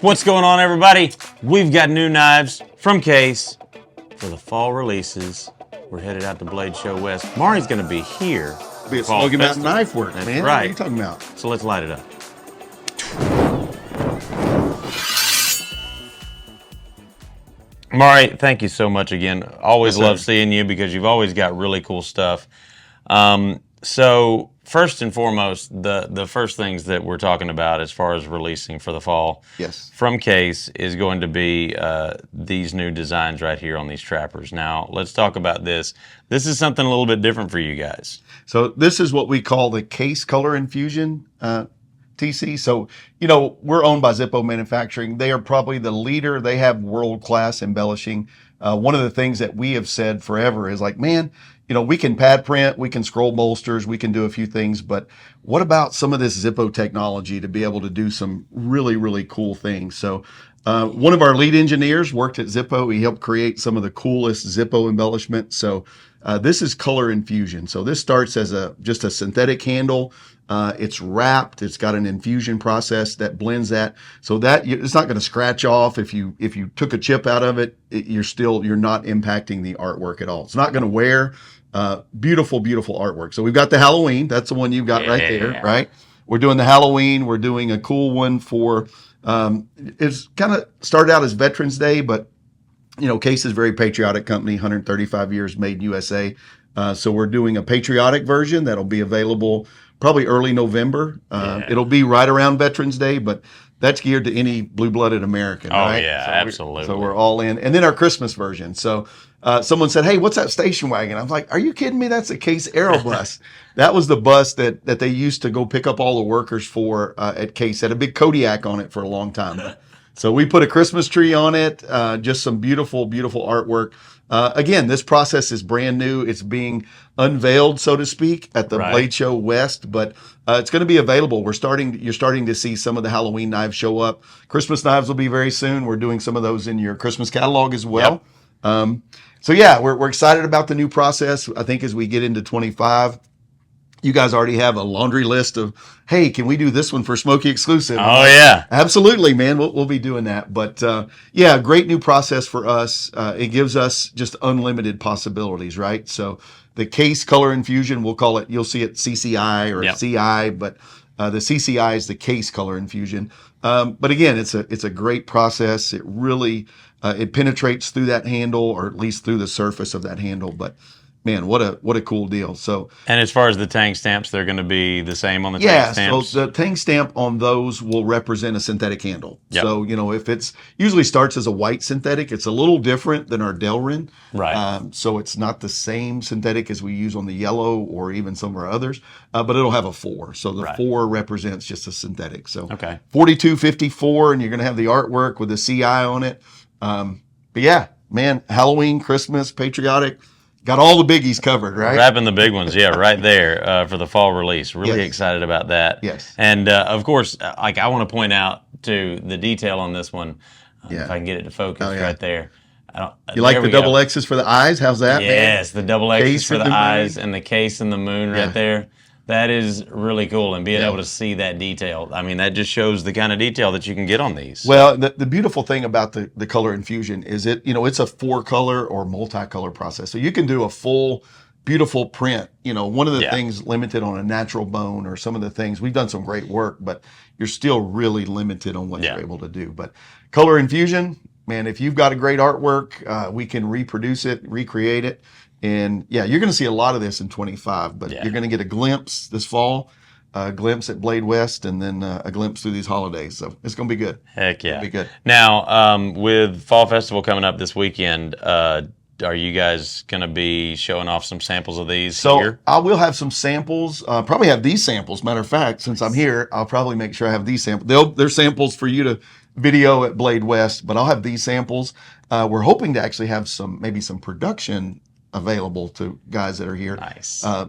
What's going on, everybody? We've got new knives from Case for the fall releases. We're headed out to Blade Show West. Marnie's going to be here. Be a Smoky Mountain knife work, That's man. right. What are you talking about? So let's light it up. Mari, thank you so much again. Always love seeing you because you've always got really cool stuff. So first and foremost, the first things that we're talking about as far as releasing for the fall from Case is going to be these new designs right here on these trappers. Now, let's talk about this. This is something a little bit different for you guys. So this is what we call the Case Color Infusion TC. So, you know, we're owned by Zippo Manufacturing. They are probably the leader. They have world-class embellishing. One of the things that we have said forever is like, man, you know, we can pad print, we can scroll bolsters, we can do a few things, but what about some of this Zippo technology to be able to do some really, really cool things? So one of our lead engineers worked at Zippo. He helped create some of the coolest Zippo embellishment. So this is Color Infusion. So this starts as just a synthetic handle. It's wrapped. It's got an infusion process that blends that, so that it's not going to scratch off. If you took a chip out of it, you're not impacting the artwork at all. It's not going to wear. Beautiful, beautiful artwork. So we've got the Halloween. That's the one you've got right there, right? We're doing the Halloween. We're doing a cool one for. It's kind of started out as Veterans Day, but you know, Case is a very patriotic company. 135 years, made in USA. So we're doing a patriotic version that'll be available probably early November. It'll be right around Veterans Day, but that's geared to any blue-blooded American, right? Oh, yeah, so absolutely. So we're all in. And then our Christmas version. So someone said, hey, what's that station wagon? I was like, are you kidding me? That's a Case Aerobus. That was the bus that they used to go pick up all the workers for at Case. Had a big Kodiak on it for a long time. So we put a Christmas tree on it, just some beautiful, beautiful artwork. Again, this process is brand new. It's being unveiled, so to speak, at the Blade Show West, but it's going to be available. You're starting to see some of the Halloween knives show up. Christmas knives will be very soon. We're doing some of those in your Christmas catalog as well. Yep. So yeah, we're excited about the new process. I think as we get into 25, you guys already have a laundry list of, hey, can we do this one for Smoky exclusive? Oh, yeah. Absolutely, man. We'll be doing that. But yeah, great new process for us. It gives us just unlimited possibilities, right? So the Case Color Infusion, we'll call it, you'll see it CCI or CI, but the CCI is the Case Color Infusion. But again, it's a great process. It really, it penetrates through that handle, or at least through the surface of that handle. But man, what a cool deal. So, and as far as the tang stamps, they're going to be the same on the tang stamps? So the tang stamp on those will represent a synthetic handle. Yep. So, you know, if it's usually starts as a white synthetic, it's a little different than our Delrin. Right. So it's not the same synthetic as we use on the yellow or even some of our others, but it'll have a 4. So the 4 represents just a synthetic. So 4254, and you're going to have the artwork with the CI on it. But yeah, man, Halloween, Christmas, patriotic. Got all the biggies covered, right? Wrapping the big ones, yeah, right there for the fall release. Really excited about that. Yes. And, of course, like I want to point out, to the detail on this one, if I can get it to focus right there. You like the double X's for the eyes? How's that, man? Yes, the double X's for the eyes and the case and the moon right there. That is really cool, and being able to see that detail. I mean, that just shows the kind of detail that you can get on these. Well, the beautiful thing about the Color Infusion is it's a 4-color or multicolor process. So you can do a full, beautiful print. You know, one of the things limited on a natural bone or some of the things, we've done some great work, but you're still really limited on what you're able to do. But Color Infusion, man, if you've got a great artwork, we can reproduce it, recreate it. And yeah, you're going to see a lot of this in 25, but you're going to get a glimpse this fall, a glimpse at Blade West, and then a glimpse through these holidays. So it's going to be good. Heck yeah. It'll be good. Now, with Fall Festival coming up this weekend, are you guys going to be showing off some samples of these here? I will have some samples. Probably have these samples. Matter of fact, since I'm here, I'll probably make sure I have these samples. They're samples for you to video at Blade West, but I'll have these samples. We're hoping to actually have maybe some production available to guys that are here,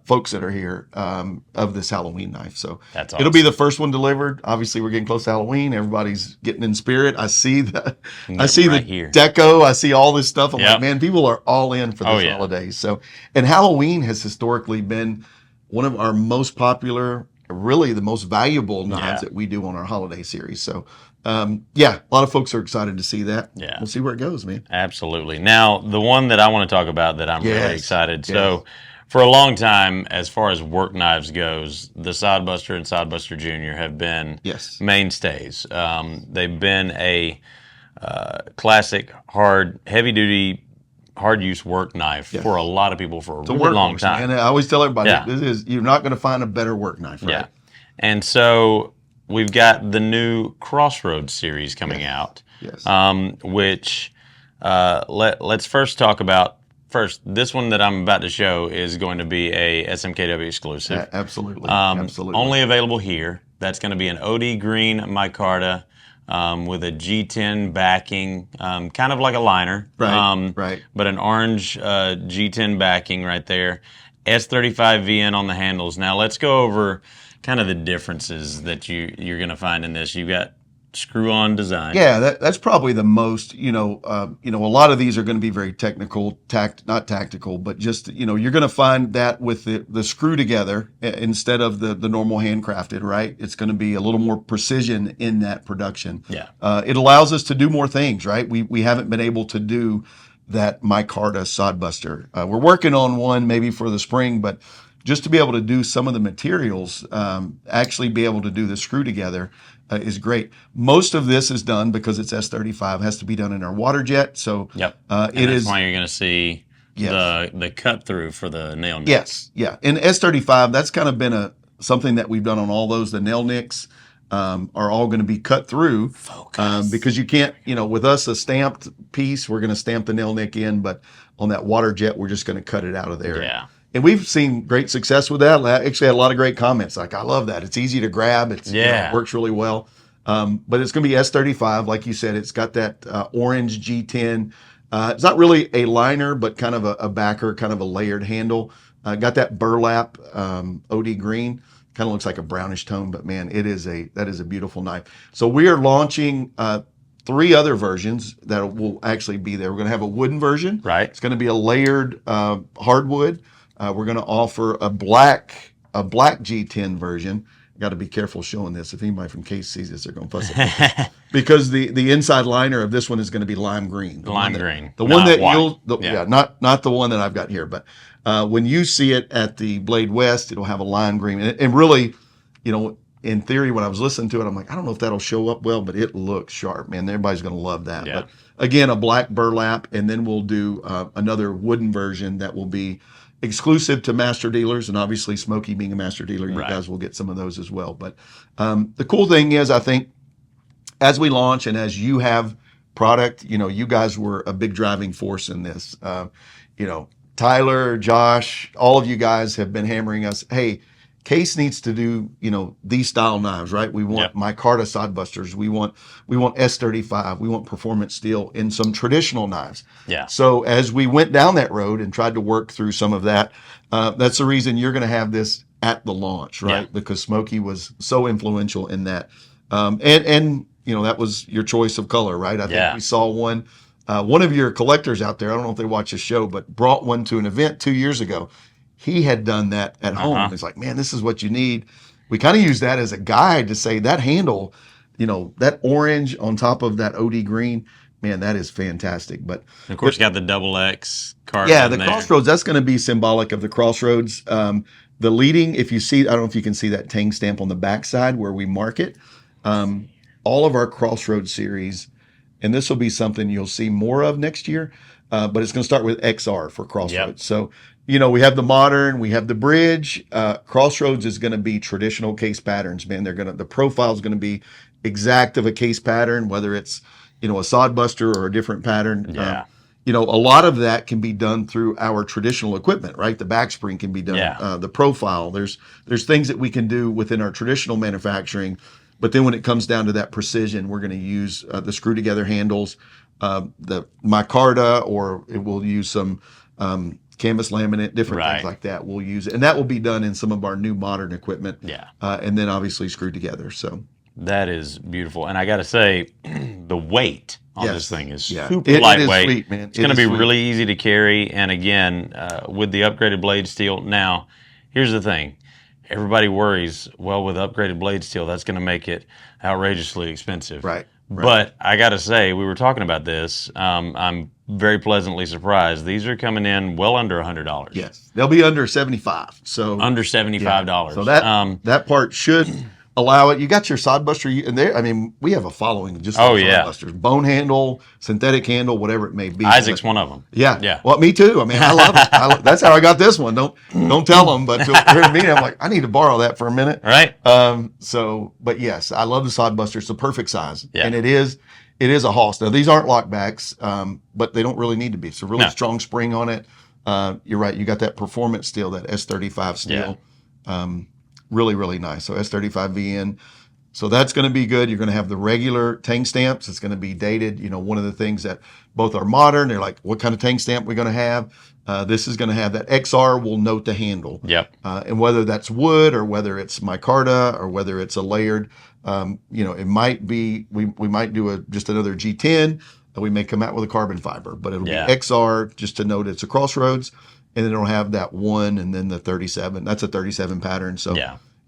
folks that are here of this Halloween knife. So that's awesome. It'll be the first one delivered. Obviously, we're getting close to Halloween. Everybody's getting in spirit. I see the deco. I see all this stuff. I'm like, man, people are all in for this holidays. So, and Halloween has historically been one of our most popular, really the most valuable knives that we do on our holiday series. So Yeah, a lot of folks are excited to see that. Yeah. We'll see where it goes, man. Absolutely. Now, the one that I want to talk about that I'm really Yes. excited. Yes. So, for a long time, as far as work knives goes, the Sodbuster and Sodbuster Junior have been Yes. mainstays. They've been a classic, heavy duty, hard use work knife Yes. for a lot of people for a It's a really long workhorse, time. man. I always tell everybody, Yeah. you're not going to find a better work knife, right? Yeah. And so we've got the new Crossroads series coming out, Yes. which let's first talk about. First, this one that I'm about to show is going to be a SMKW exclusive. Absolutely. Absolutely. Only available here. That's going to be an OD green micarta with a G10 backing, kind of like a liner. Right. Right. But an orange G10 backing right there. S35 VN on the handles. Now let's go over kind of the differences that you're going to find in this. You've got screw-on design. Yeah, that's probably the most, a lot of these are going to be very technical, not tactical, but just, you're going to find that with the screw together instead of the normal handcrafted, right? It's going to be a little more precision in that production. Yeah. It allows us to do more things, right? We haven't been able to do that micarta sodbuster. We're working on one maybe for the spring, but just to be able to do some of the materials, actually be able to do the screw together is great. Most of this is done because it's S35, has to be done in our water jet. So yep. That's why you're going to see the cut through for the nail nicks. Yes, yeah. In S35, that's kind of been something that we've done on all those. The nail nicks are all going to be cut through because you can't, with us a stamped piece, we're going to stamp the nail nick in, but on that water jet, we're just going to cut it out of there. Yeah. And we've seen great success with that. I actually had a lot of great comments. Like, I love that. It's easy to grab. It works really well. But it's going to be S35. Like you said, it's got that orange G10. It's not really a liner, but kind of a backer, kind of a layered handle. Got that burlap OD green. Kind of looks like a brownish tone, but man, that is a beautiful knife. So we are launching 3 other versions that will actually be there. We're going to have a wooden version. Right. It's going to be a layered hardwood. We're going to offer a black G10 version. Got to be careful showing this. If anybody from Case sees this, they're going to fuss at me. Because the inside liner of this one is going to be lime green. Lime green. The one that white. not the one that I've got here, but when you see it at the Blade West, it'll have a lime green. And really, in theory, when I was listening to it, I'm like, I don't know if that'll show up well, but it looks sharp, man. Everybody's going to love that. Yeah. But again, a black burlap, and then we'll do another wooden version that will be exclusive to master dealers, and obviously Smoky being a master dealer, you guys will get some of those as well. But the cool thing is, I think as we launch and as you have product, you guys were a big driving force in this. Tyler, Josh, all of you guys have been hammering us, hey, Case needs to do, these style knives, right? We want micarta sodbusters. We want S35. We want performance steel in some traditional knives. Yeah. So as we went down that road and tried to work through some of that, that's the reason you're going to have this at the launch, right? Yeah. Because Smoky was so influential in that. And that was your choice of color, right? I think we saw one of your collectors out there, I don't know if they watch the show, but brought one to an event 2 years ago. He had done that at home. He's like, man, this is what you need. We kind of use that as a guide to say that handle, that orange on top of that OD green, man, that is fantastic. But of course, you got the double X card. Yeah, the Crossroads, that's going to be symbolic of the Crossroads. The leading, if you see, I don't know if you can see that Tang stamp on the backside where we mark it. All of our Crossroads series, and this will be something you'll see more of next year, but it's going to start with XR for Crossroads. Yep. So, we have the modern, we have the bridge. Crossroads is going to be traditional case patterns, man. The profile is going to be exact of a case pattern, whether it's, a sodbuster or a different pattern. Yeah. A lot of that can be done through our traditional equipment, right? The back spring can be done. Yeah. The profile, there's things that we can do within our traditional manufacturing. But then when it comes down to that precision, we're going to use the screw together handles, the micarta, or we'll use some canvas laminate, different things like that. We'll use it. And that will be done in some of our new modern equipment. Yeah. And then obviously screwed together. So that is beautiful. And I got to say, the weight on this thing is super lightweight. It is sweet, man. It's going to be really easy to carry. And again, with the upgraded blade steel. Now, here's the thing. Everybody worries, well, with upgraded blade steel, that's going to make it outrageously expensive. Right. But I got to say, we were talking about this. I'm very pleasantly surprised. These are coming in well under $100. Yes, they'll be under 75. So under $75. So that part should allow it. You got your sod buster, and there. I mean, we have a following just like sod busters, bone handle, synthetic handle, whatever it may be. Isaac's one of them. Yeah. Well, me too. I mean, I love it. That's how I got this one. Don't tell them, but here to me, I'm like, I need to borrow that for a minute. Right. But yes, I love the sod buster. It's the perfect size, and it is a Hoss. Now these aren't lockbacks, but they don't really need to be. It's a really strong spring on it. You're right. You got that performance steel, that S35 steel. Really, really nice. So S35VN. So that's going to be good. You're going to have the regular tang stamps. It's going to be dated. You know, one of the things that both are modern. They're like, what kind of tang stamp we're going to have? This is going to have that XR will note the handle. Yep. And whether that's wood or whether it's micarta or whether it's a layered, it might be, we might do just another G10. We may come out with a carbon fiber, but it'll be XR just to note it's a crossroads. And then it'll have that 1 and then the 37. That's a 37 pattern. So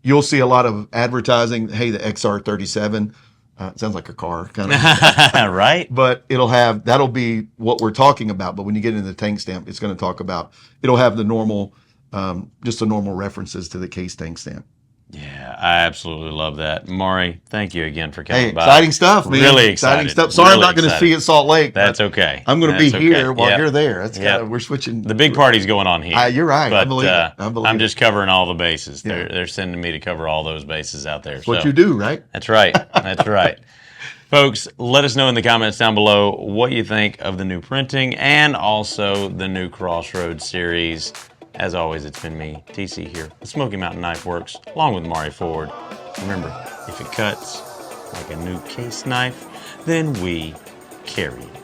you'll see a lot of advertising. Hey, the XR37. It sounds like a car, kind of. Right. But that'll be what we're talking about. But when you get into the tang stamp, it's going to talk about, it'll have the normal, just the normal references to the case tang stamp. Yeah, I absolutely love that. Maury, thank you again for coming by. Exciting stuff, man. Really exciting stuff. Sorry, I'm not going to see you at Salt Lake. That's okay. I'm going to be here while you're there. That's we're switching. The big party's going on here. You're right. But, I believe it. I'm just covering all the bases. They're sending me to cover all those bases out there. That's what you do, right? That's right. That's right. Folks, let us know in the comments down below what you think of the new printing and also the new Crossroads series. As always, it's been me, TC here, the Smoky Mountain Knife Works, along with Maury Ford. Remember, if it cuts like a new case knife, then we carry it.